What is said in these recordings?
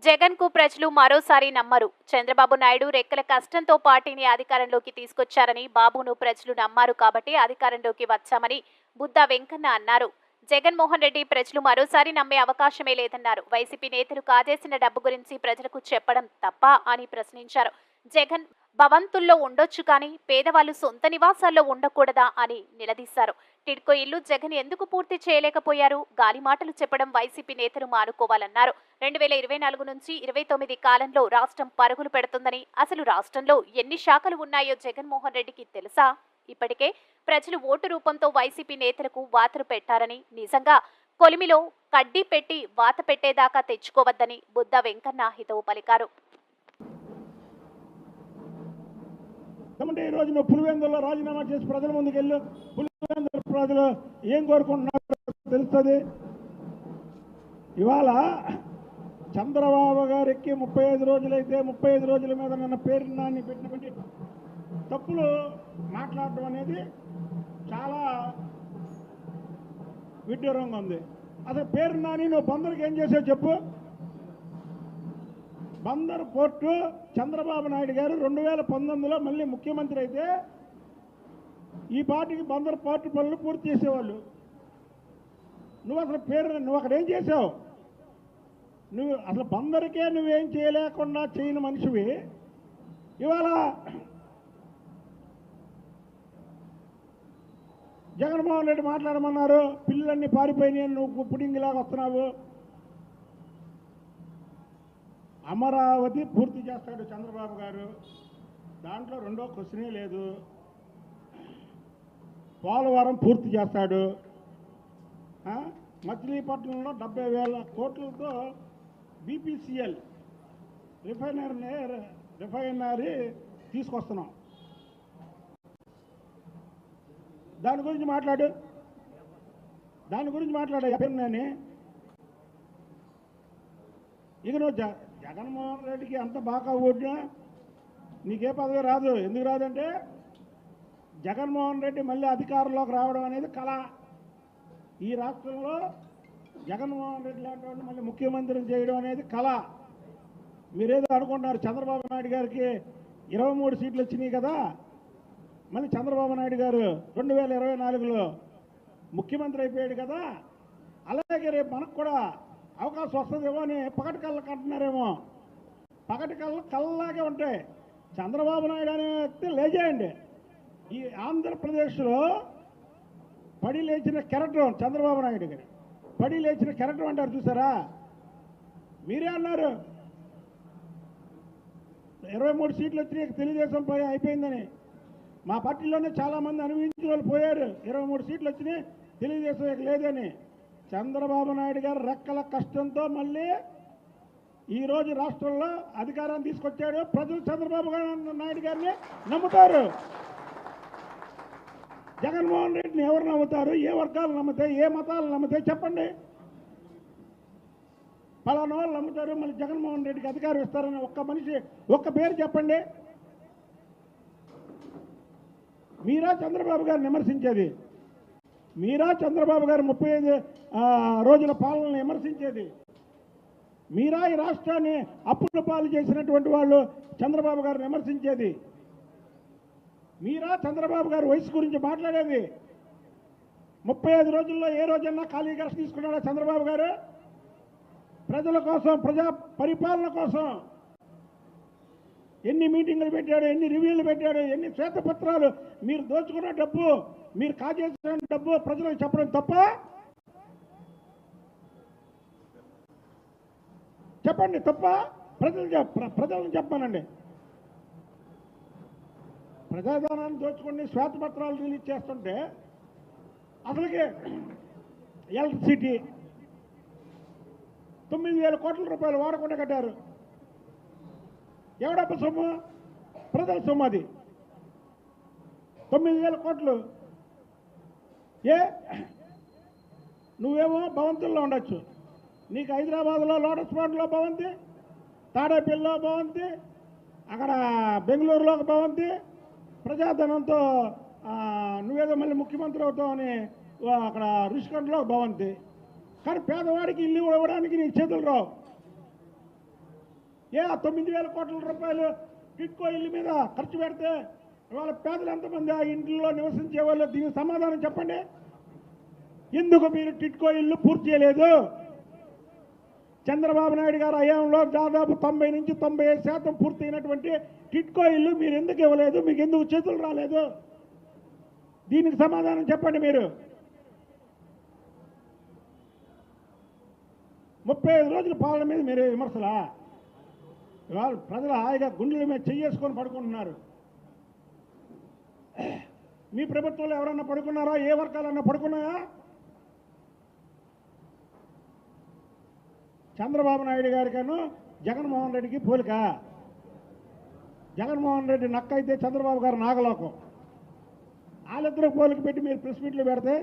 జగన్ కు ప్రజలు మరోసారి నమ్మరు. చంద్రబాబు నాయుడు రెక్కల కష్టంతో పార్టీని అధికారంలోకి తీసుకొచ్చారని, బాబును ప్రజలు నమ్మారు కాబట్టి అధికారంలోకి వచ్చామని బుద్దా వెంకన్న అన్నారు. జగన్మోహన్ రెడ్డి ప్రజలు మరోసారి నమ్మే అవకాశమే లేదన్నారు. వైసీపీ నేతలు కాజేసిన డబ్బు గురించి ప్రజలకు చెప్పడం తప్ప అని ప్రశ్నించారు. జగన్ భవంతుల్లో ఉండొచ్చు కానీ పేదవాళ్లు సొంత నివాసాల్లో ఉండకూడదా అని నిలదీశారు. టిడ్కో ఇల్లు జగన్ ఎందుకు పూర్తి చేయలేకపోయారు? గాలి మాటలు చెప్పడం వైసీపీ నేతలు మానుకోవాలన్నారు. 2024 నుంచి 29 కాలంలో రాష్ట్రం పరుగులు పెడుతుందని, అసలు రాష్ట్రంలో ఎన్ని శాఖలు ఉన్నాయో జగన్మోహన్ రెడ్డికి తెలుసా? ఇప్పటికే ప్రజలు ఓటు రూపంతో వైసీపీ నేతలకు వాతలు పెట్టారని, నిజంగా కొలిమిలో కడ్డీ పెట్టి వాత పెట్టేదాకా తెచ్చుకోవద్దని బుద్దా వెంకన్న హితవు పలికారు. ఈ రోజు నువ్వు పులివెందుల్లో రాజీనామా చేసి ప్రజల ముందుకెళ్ళు. పులివెందుల ప్రజలు ఏం కోరుకుంటున్నారో తెలుస్తుంది. ఇవాళ చంద్రబాబు గారికి 35 రోజులైతే 35 రోజుల మీద నన్న పేరు నాన్ని పెట్టినటువంటి తప్పులు మాట్లాడటం అనేది చాలా విడ్డూరంగా ఉంది. అసలు పేరు నాని నువ్వు బందరికి ఏం చేసావు చెప్పు. బందర్ పోర్టు చంద్రబాబు నాయుడు గారు 2019లో మళ్ళీ ముఖ్యమంత్రి అయితే ఈ పార్టీకి బందర్ పోర్టు పనులు పూర్తి చేసేవాళ్ళు. నువ్వు అసలు నువ్వు అక్కడ ఏం చేసావు? నువ్వు అసలు బందరికే నువ్వేం చేయలేకుండా చేయని మనిషివి. ఇవాళ జగన్మోహన్ రెడ్డి మాట్లాడమన్నారు, పిల్లలన్నీ పారిపోయినాయి, నువ్వు పుడింగిలాగా వస్తున్నావు. అమరావతి పూర్తి చేస్తాడు చంద్రబాబు గారు, దాంట్లో రెండో క్వశ్చనే లేదు. పోలవరం పూర్తి చేస్తాడు. మచిలీపట్నంలో 70,000 కోట్లతో బీపీసీఎల్ రిఫైనరీ తీసుకొస్తున్నాం. దాని గురించి మాట్లాడు. నేను ఇక నువ్వు జగన్మోహన్ రెడ్డికి అంత బాగా ఓడినా నీకే పదవి రాదు. ఎందుకు రాదంటే జగన్మోహన్ రెడ్డి మళ్ళీ అధికారంలోకి రావడం అనేది కళ. ఈ రాష్ట్రంలో జగన్మోహన్ రెడ్డి లాంటి వాడిని మళ్ళీ ముఖ్యమంత్రిని చేయడం అనేది కళ. మీరేదో అనుకుంటున్నారు చంద్రబాబు నాయుడు గారికి 23 సీట్లు వచ్చినాయి కదా, మళ్ళీ చంద్రబాబు నాయుడు గారు 2024లో ముఖ్యమంత్రి అయిపోయాడు కదా, అలాగే రేపు మనకు కూడా అవకాశం వస్తుందేమో అని పగటి కళ్ళకు అంటున్నారేమో. పగటి కళ్ళలాగే ఉంటాయి. చంద్రబాబు నాయుడు అనే వ్యక్తి లేచేయండి. ఈ ఆంధ్రప్రదేశ్లో పడి లేచిన కెరటం చంద్రబాబు నాయుడు గారు. పడి లేచిన కెరటం అంటారు చూసారా, మీరే అన్నారు 23 సీట్లు వచ్చినాయి తెలుగుదేశం అయిపోయిందని. మా పార్టీలోనే చాలామంది అనుభవించిన వాళ్ళు పోయారు. 23 సీట్లు వచ్చినాయి తెలుగుదేశం లేదని. చంద్రబాబు నాయుడు గారు రెక్కల కష్టంతో మళ్ళీ ఈరోజు రాష్ట్రంలో అధికారాన్ని తీసుకొచ్చాడు. ప్రజలు చంద్రబాబు నాయుడు గారిని నమ్ముతారు. జగన్మోహన్ రెడ్డిని ఎవరు నమ్ముతారు? ఏ వర్గాలు నమ్ముతాయి? ఏ మతాలు నమ్ముతాయి? చెప్పండి. పలానా వాళ్ళు నమ్ముతారు, మళ్ళీ జగన్మోహన్ రెడ్డికి అధికారం ఇస్తారని ఒక్క మనిషి ఒక్క పేరు చెప్పండి. మీరా చంద్రబాబు గారిని విమర్శించేది? మీరా చంద్రబాబు గారు 35 రోజుల పాలనను విమర్శించేది? మీరా ఈ రాష్ట్రాన్ని అప్పుల పాలు చేసినటువంటి వాళ్ళు చంద్రబాబు గారిని విమర్శించేది? మీరా చంద్రబాబు గారి వయసు గురించి మాట్లాడేది? 35 రోజుల్లో ఏ రోజన్నా ఖాళీగా తీసుకున్నాడా చంద్రబాబు గారు? ప్రజల కోసం, ప్రజా పరిపాలన కోసం ఎన్ని మీటింగులు పెట్టాడు, ఎన్ని రివ్యూలు పెట్టాడు, ఎన్ని శ్వేతపత్రాలు. మీరు దోచుకున్న డబ్బు, మీరు కాజేసిన డబ్బు ప్రజలకు చెప్పడం తప్ప? చెప్పండి, తప్ప? ప్రజలను చెప్పానండి. ప్రజాధనాన్ని దోచుకుని శ్వేతపత్రాలు రిలీజ్ చేస్తుంటే అసలుకి ఎలక్ట్రిసిటీ 9,000 కోట్ల రూపాయలు వాడకుండా కట్టారు. ఎవడప్ప సొమ్ము? ప్రజల సొమ్ము. అది 9,000 కోట్లు. నువ్వేమో భవంతుల్లో ఉండొచ్చు, నీకు హైదరాబాద్లో లోటస్ పాండ్లో భవంతి, తాడేపల్లిలో భవంతి, అక్కడ బెంగళూరులో భవంతి, ప్రజాధనంతో నువ్వేదో మళ్ళీ ముఖ్యమంత్రి అవుతావని అక్కడ రుషికొండలో భవంతి. కానీ పేదవాడికి ఇల్లు ఇవ్వడానికి నీకు చేతులు రావు. ఆ 9,000 కోట్ల రూపాయలు టిట్కో ఇల్లు మీద ఖర్చు పెడితే ఇవాళ పేదలు ఎంతమంది ఆ ఇంట్లో నివసించే వాళ్ళు? దీనికి సమాధానం చెప్పండి. ఎందుకు మీరు టిట్కో ఇల్లు పూర్తి చేయలేదు? చంద్రబాబు నాయుడు గారు హయాంలో దాదాపు 90 నుంచి 95% పూర్తయినటువంటి టిట్కో ఇల్లు మీరు ఎందుకు ఇవ్వలేదు? మీకు ఎందుకు చేతులు రాలేదు? దీనికి సమాధానం చెప్పండి. మీరు 35 రోజుల పాలన మీద మీరు విమర్శలా? ఇవాళ ప్రజలు హాయిగా గుండెల మీద చెయ్యేసుకొని పడుకుంటున్నారు. మీ ప్రభుత్వంలో ఎవరన్నా పడుకున్నారా? ఏ వర్గాలన్నా పడుకున్నాయా? చంద్రబాబు నాయుడు గారికను జగన్మోహన్ రెడ్డికి పోలిక. జగన్మోహన్ రెడ్డి నక్క అయితే చంద్రబాబు గారు నాగలోకం. వాళ్ళిద్దరూ పోలిక పెట్టి మీరు ప్రెస్ మీట్లు పెడితే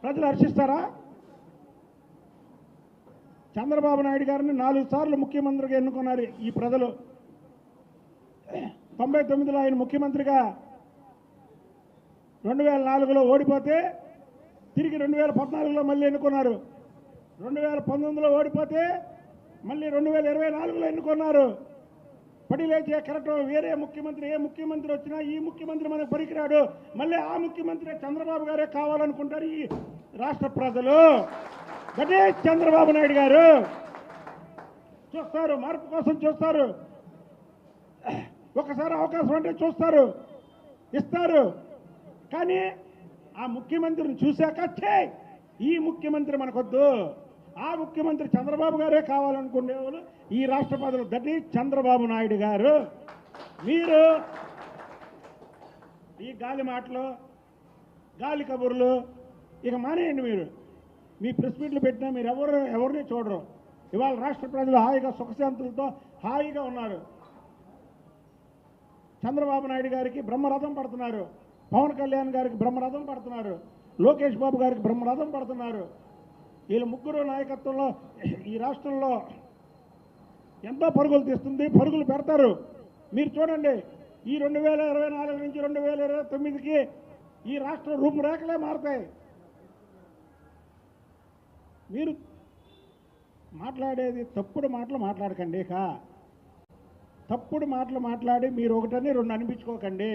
ప్రజలు హర్షిస్తారా? చంద్రబాబు నాయుడు గారిని 4 సార్లు ముఖ్యమంత్రిగా ఎన్నుకున్నారు ఈ ప్రజలు. 99లో ఆయన ముఖ్యమంత్రిగా 2004లో ఓడిపోతే తిరిగి 2014లో మళ్ళీ ఎన్నుకున్నారు. 2019లో ఓడిపోతే మళ్ళీ 2024లో ఎన్నుకున్నారు. పడి లేచే కరెక్ట్. వేరే ముఖ్యమంత్రి ఏ ముఖ్యమంత్రి వచ్చినా ఈ ముఖ్యమంత్రి మనకు పనికిరాడు, మళ్ళీ ఆ ముఖ్యమంత్రి చంద్రబాబు గారే కావాలనుకుంటారు ఈ రాష్ట్ర ప్రజలు. అదే చంద్రబాబు నాయుడు గారు చూస్తారు, మార్పు కోసం చూస్తారు. ఒకసారి అవకాశం అంటే చూస్తారు, ఇస్తారు. కానీ ఆ ముఖ్యమంత్రిని చూశాక ఈ ముఖ్యమంత్రి మనకొద్దు, ఆ ముఖ్యమంత్రి చంద్రబాబు గారే కావాలనుకునేవాళ్ళు ఈ రాష్ట్ర ప్రజలు. దట్ ఈజ్ చంద్రబాబు నాయుడు గారు. మీరు ఈ గాలి మాటలు, గాలి కబుర్లు ఇక మానేయండి. మీరు మీ ప్రెస్ మీట్లు పెట్టినా మీరు ఎవరిని చూడరు. ఇవాళ రాష్ట్ర ప్రజలు హాయిగా సుఖశాంతులతో హాయిగా ఉన్నారు. చంద్రబాబు నాయుడు గారికి బ్రహ్మరథం పడుతున్నారు, పవన్ కళ్యాణ్ గారికి బ్రహ్మరథం పడుతున్నారు, లోకేష్ బాబు గారికి బ్రహ్మరథం పడుతున్నారు. వీళ్ళ ముగ్గురు నాయకత్వంలో ఈ రాష్ట్రంలో ఎంతో పరుగులు తీస్తుంది, పరుగులు పెడతారు. మీరు చూడండి, ఈ 2024 నుంచి 2029కి ఈ రాష్ట్ర రూపురేఖలే మారుతాయి. మీరు మాట్లాడేది తప్పుడు మాటలు మాట్లాడకండి. తప్పుడు మాటలు మాట్లాడి మీరు ఒకటని రెండు అనిపించుకోకండి.